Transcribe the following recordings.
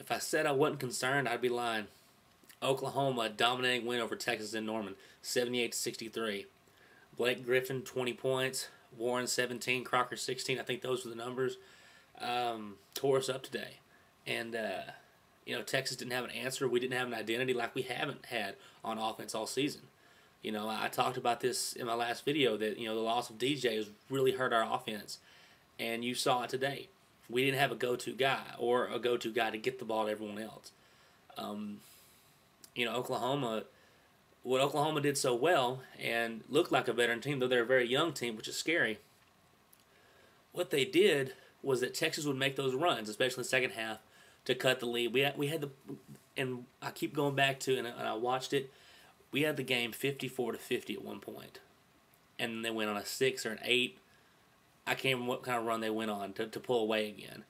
If I said I wasn't concerned, I'd be lying. Oklahoma dominating win over Texas in Norman, 78-63. Blake Griffin 20 points, Warren 17, Crocker 16. I think those were the numbers. Tore us up today, and Texas didn't have an answer. We didn't have an identity like we haven't had on offense all season. I talked about this in my last video that the loss of DJ has really hurt our offense, and you saw it today. We didn't have a go-to guy or a go-to guy to get the ball to everyone else. What Oklahoma did so well and looked like a veteran team, though they're a very young team, which is scary. What they did was that Texas would make those runs, especially in the second half, to cut the lead. We had and I keep going back to, and I watched it. We had the game 54-50 at one point, and they went on a 6 or an 8. I can't remember what kind of run they went on to pull away again,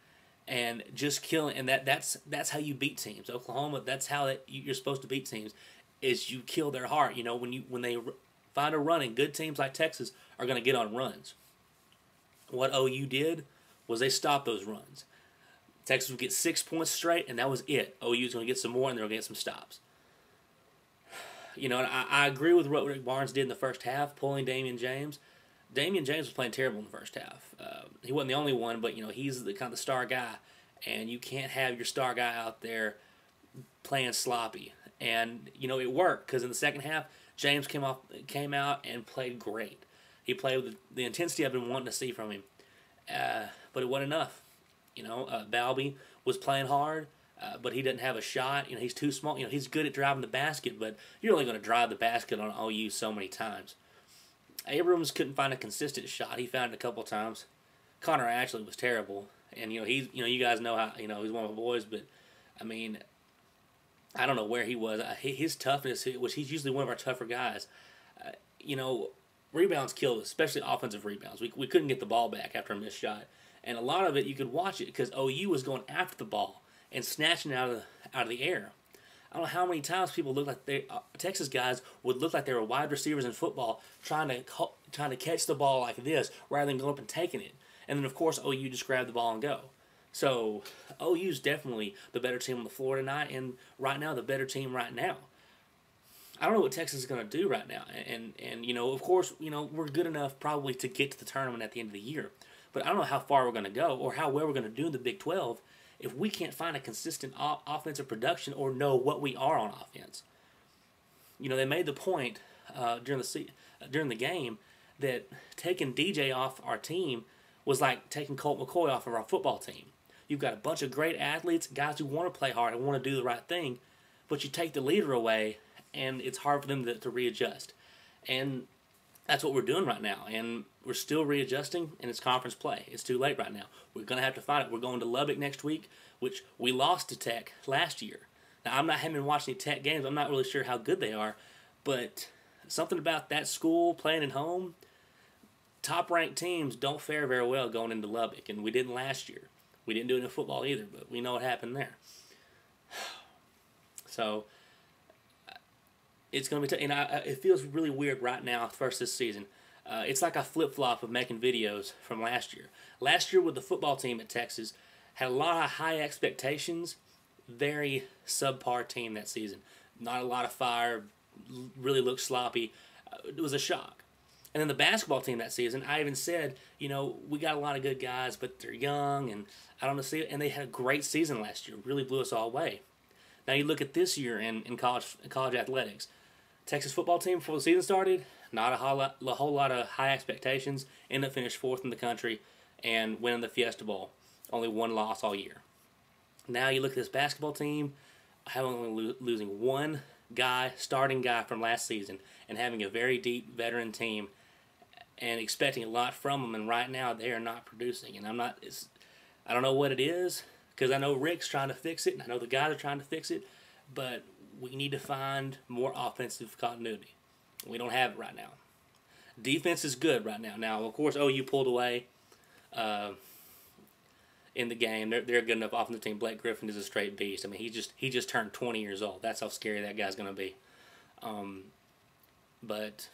and just killing. And that's how you beat teams. Oklahoma, that's how you're supposed to beat teams, is you kill their heart. When they find a run, and good teams like Texas are going to get on runs. What OU did was they stopped those runs. Texas would get 6 points straight, and that was it. OU's going to get some more, and they're going to get some stops. And I agree with what Rick Barnes did in the first half, pulling Damian James. Damian James was playing terrible in the first half. He wasn't the only one, but he's the kind of the star guy, and you can't have your star guy out there playing sloppy. And it worked, because in the second half, James came out and played great. He played with the intensity I've been wanting to see from him, but it wasn't enough. Balby was playing hard, but he didn't have a shot. He's too small. He's good at driving the basket, but you're only going to drive the basket on OU so many times. Abrams couldn't find a consistent shot. He found it a couple times. Connor Ashley was terrible, and he's you guys know how he's one of my boys, but I mean, I don't know where he was. His toughness, which he's usually one of our tougher guys. Rebounds killed us, especially offensive rebounds. We couldn't get the ball back after a missed shot. And a lot of it, you could watch it because OU was going after the ball and snatching it out of the air. I don't know how many times people look like Texas guys would look like they were wide receivers in football trying to catch the ball like this rather than going up and taking it. And then, of course, OU just grabbed the ball and go. So OU's definitely the better team on the floor tonight, and right now the better team right now. I don't know what Texas is going to do right now. And of course, we're good enough probably to get to the tournament at the end of the year. But I don't know how far we're going to go or how well we're going to do in the Big 12 if we can't find a consistent offensive production or know what we are on offense. They made the point during the game that taking DJ off our team was like taking Colt McCoy off of our football team. You've got a bunch of great athletes, guys who want to play hard and want to do the right thing, but you take the leader away, and it's hard for them to readjust. And that's what we're doing right now, and we're still readjusting, and it's conference play. It's too late right now. We're going to have to fight it. We're going to Lubbock next week, which we lost to Tech last year. Now, I haven't been watching any Tech games. I'm not really sure how good they are, but something about that school playing at home, top-ranked teams don't fare very well going into Lubbock, and we didn't last year. We didn't do it in football either, but we know what happened there. So it's going to be it feels really weird right now, first this season. It's like a flip-flop of making videos from last year. Last year with the football team at Texas, had a lot of high expectations, very subpar team that season. Not a lot of fire, really looked sloppy. It was a shock. And then the basketball team that season, I even said, we got a lot of good guys, but they're young, and I don't know, and they had a great season last year. Really blew us all away. Now you look at this year in college athletics. Texas football team before the season started, not a whole lot of high expectations. Ended up finished 4th in the country and winning the Fiesta Bowl. Only one loss all year. Now you look at this basketball team, only losing one guy, starting guy from last season, and having a very deep veteran team, and expecting a lot from them. And right now they are not producing. And I don't know what it is, because I know Rick's trying to fix it, and I know the guys are trying to fix it, but we need to find more offensive continuity. We don't have it right now. Defense is good right now. Now, of course, OU pulled away in the game. They're a good enough offensive team. Blake Griffin is a straight beast. I mean, he just turned 20 years old. That's how scary that guy's going to be. But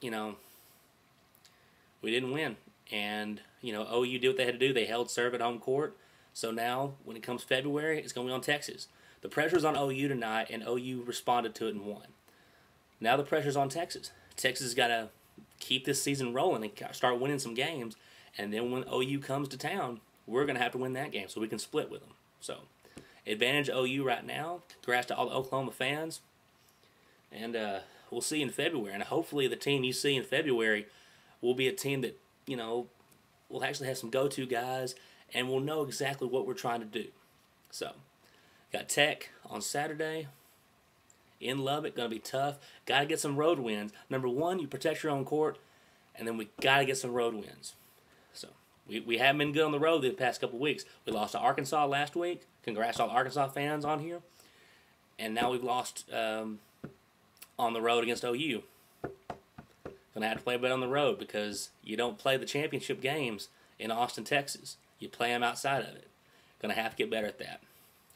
we didn't win. And, OU did what they had to do. They held serve at home court. So now, when it comes February, it's going to be on Texas. The pressure's on OU tonight, and OU responded to it and won. Now the pressure's on Texas. Texas has got to keep this season rolling and start winning some games. And then when OU comes to town, we're going to have to win that game so we can split with them. So, advantage OU right now. Congrats to all the Oklahoma fans. And we'll see in February. And hopefully the team you see in February will be a team that, will actually have some go-to guys and we'll know exactly what we're trying to do. So, got Tech on Saturday in Lubbock. Going to be tough. Got to get some road wins. Number one, you protect your own court. And then we got to get some road wins. So, we haven't been good on the road the past couple weeks. We lost to Arkansas last week. Congrats to all the Arkansas fans on here. And now we've lost on the road against OU. Going to have to play a bit on the road because you don't play the championship games in Austin, Texas. You play them outside of it. Going to have to get better at that.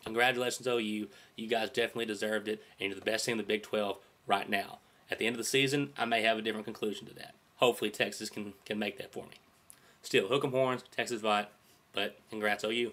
Congratulations, OU. You guys definitely deserved it, and you're the best team in the Big 12 right now. At the end of the season, I may have a different conclusion to that. Hopefully, Texas can make that for me. Still, hook 'em horns, Texas fight, but congrats, OU.